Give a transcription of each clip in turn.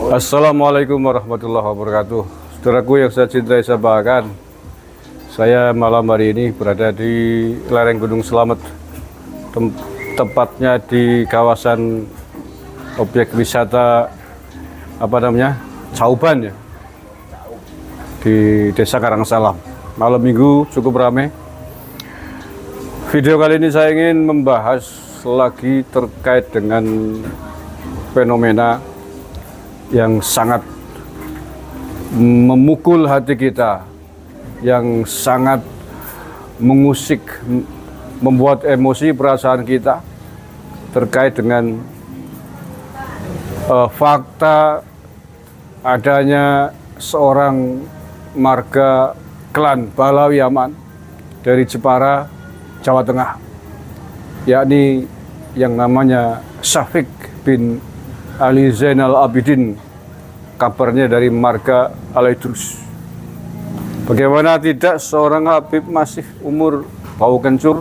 Assalamualaikum warahmatullahi wabarakatuh. Saudaraku yang saya cintai, saya banggakan, saya malam hari ini berada di lereng Gunung Slamet, tepatnya di kawasan objek wisata Cauban ya, di Desa Karangsalam. Malam minggu cukup ramai. Video kali ini saya ingin membahas lagi terkait dengan fenomena yang sangat memukul hati kita, yang sangat mengusik, membuat emosi perasaan kita terkait dengan fakta adanya seorang marga klan Balawi Yaman dari Jepara, Jawa Tengah, yakni yang namanya Syafiq bin Ali Zainal Abidin, kabarnya dari marga Al-Idrus. Bagaimana tidak, seorang Habib masih umur bau kencur,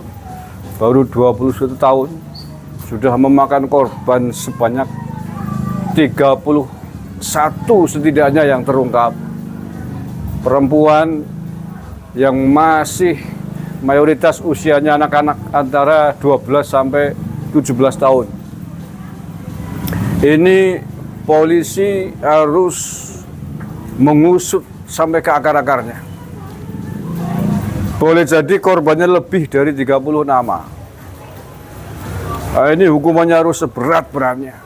baru 21 tahun, sudah memakan korban sebanyak 31 setidaknya yang terungkap. Perempuan yang masih mayoritas usianya anak-anak antara 12 sampai 17 tahun. Ini polisi harus mengusut sampai ke akar-akarnya. Boleh jadi korbannya lebih dari 30 nama. Nah, ini hukumannya harus seberat-beratnya.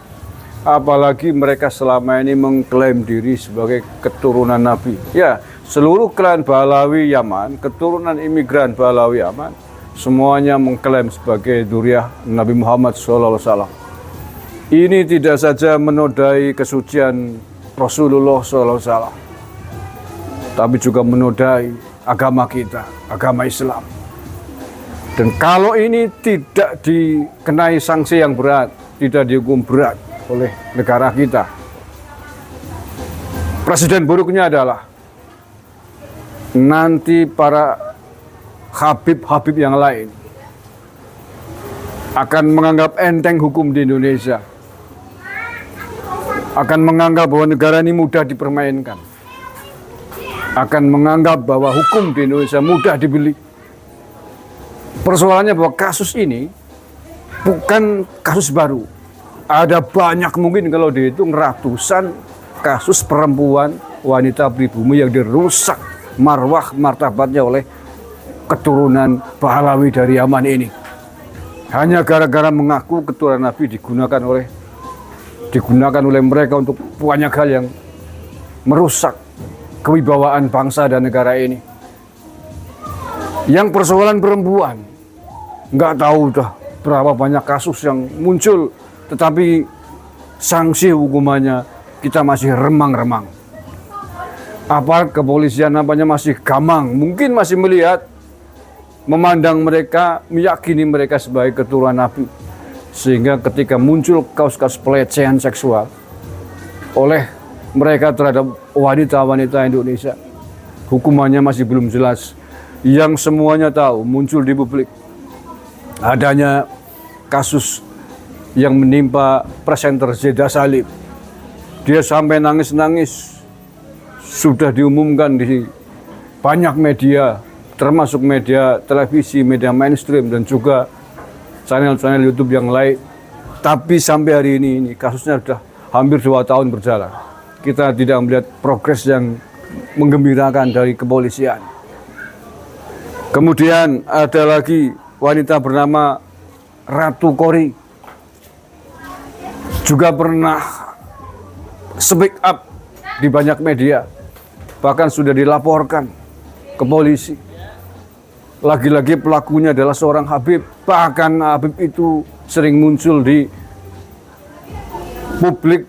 Apalagi mereka selama ini mengklaim diri sebagai keturunan Nabi. Ya, seluruh klan Balawi Yaman, keturunan imigran Balawi Yaman, semuanya mengklaim sebagai dzurriyyah Nabi Muhammad SAW. Ini tidak saja menodai kesucian Rasulullah SAW, tapi juga menodai agama kita, agama Islam. Dan kalau ini tidak dikenai sanksi yang berat, tidak dihukum berat oleh negara kita, presiden buruknya adalah nanti para habib-habib yang lain akan menganggap enteng hukum di Indonesia, akan menganggap bahwa negara ini mudah dipermainkan, akan menganggap bahwa hukum di Indonesia mudah dibeli. Persoalannya bahwa kasus ini bukan kasus baru. Ada banyak, mungkin kalau dihitung ratusan kasus perempuan, wanita pribumi yang dirusak marwah martabatnya oleh keturunan Pahlawi dari Yaman ini. Hanya gara-gara mengaku keturunan Nabi digunakan oleh mereka untuk banyak hal yang merusak kewibawaan bangsa dan negara ini. Yang persoalan perempuan, nggak tahu dah berapa banyak kasus yang muncul, tetapi sanksi hukumannya kita masih remang-remang. Aparat kepolisian masih gamang, mungkin masih melihat, memandang mereka, meyakini mereka sebagai keturunan Nabi. Sehingga ketika muncul kasus-kasus pelecehan seksual oleh mereka terhadap wanita-wanita Indonesia, hukumannya masih belum jelas. Yang semuanya tahu, muncul di publik, adanya kasus yang menimpa presenter Zeda Salim. Dia sampai nangis-nangis, sudah diumumkan di banyak media, termasuk media televisi, media mainstream, dan juga channel-channel YouTube yang lain. Tapi sampai hari ini kasusnya sudah hampir 2 tahun berjalan. Kita tidak melihat progres yang menggembirakan dari kepolisian. Kemudian ada lagi wanita bernama Ratu Kori, juga pernah speak up di banyak media, bahkan sudah dilaporkan ke polisi. Lagi-lagi pelakunya adalah seorang Habib. Bahkan Habib itu sering muncul di publik,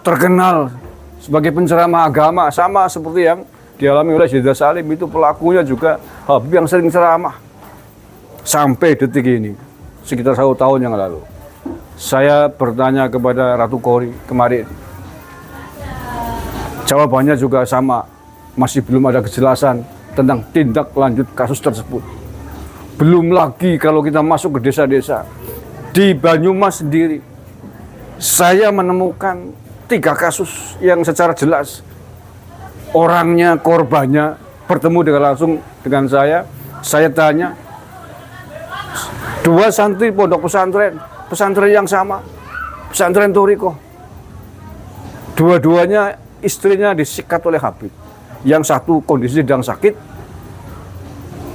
terkenal sebagai penceramah agama, sama seperti yang dialami oleh Zeda Salim. Itu pelakunya juga Habib yang sering ceramah. Sampai detik ini, sekitar 1 tahun yang lalu, saya bertanya kepada Ratu Kori kemarin. Jawabannya juga sama, masih belum ada kejelasan tentang tindak lanjut kasus tersebut. Belum lagi kalau kita masuk ke desa-desa. Di Banyumas sendiri, saya menemukan 3 kasus yang secara jelas orangnya, korbannya bertemu dengan langsung dengan saya tanya, 2 santri pondok pesantren yang sama, pesantren Toriko. Dua-duanya istrinya disikat oleh Habib. Yang satu kondisi sedang sakit,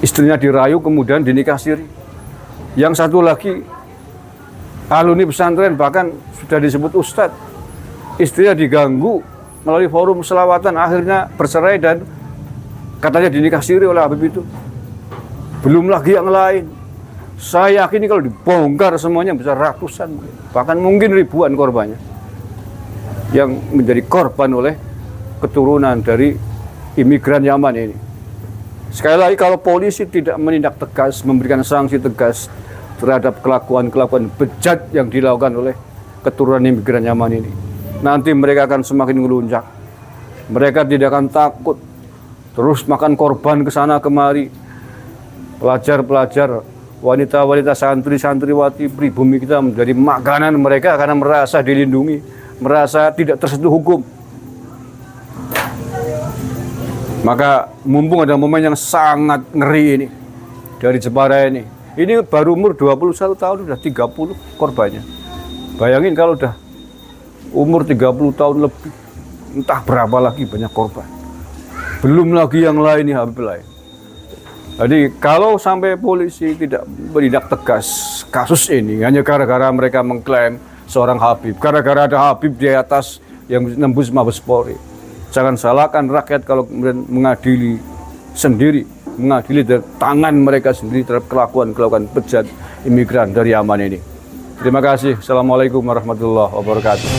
istrinya dirayu kemudian dinikah siri. Yang satu lagi alumni pesantren, bahkan sudah disebut ustadz, istrinya diganggu melalui forum selawatan, akhirnya bercerai dan katanya dinikah siri oleh Habib itu. Belum lagi yang lain. Saya yakin kalau dibongkar semuanya bisa ratusan, bahkan mungkin ribuan korbannya yang menjadi korban oleh keturunan dari imigran Yaman ini. Sekali lagi, kalau polisi tidak menindak tegas, memberikan sanksi tegas terhadap kelakuan-kelakuan bejat yang dilakukan oleh keturunan imigran Yaman ini, nanti mereka akan semakin melunjak. Mereka tidak akan takut terus makan korban ke sana kemari. Pelajar-pelajar, wanita-wanita, santri-santriwati pribumi kita menjadi makanan mereka karena merasa dilindungi, merasa tidak tersentuh hukum. Maka mumpung ada momen yang sangat ngeri ini dari Jepara ini baru umur 21 tahun sudah 30 korbannya. Bayangin kalau udah umur 30 tahun lebih, entah berapa lagi banyak korban. Belum lagi yang lain nih, Habib lain. Jadi kalau sampai polisi tidak menindak tegas kasus ini hanya gara-gara mereka mengklaim seorang Habib, gara-gara ada Habib di atas yang nembus Mabes Polri, jangan salahkan rakyat kalau kemudian mengadili sendiri, mengadili dari tangan mereka sendiri terhadap kelakuan bejat imigran dari Yaman ini. Terima kasih. Assalamualaikum warahmatullahi wabarakatuh.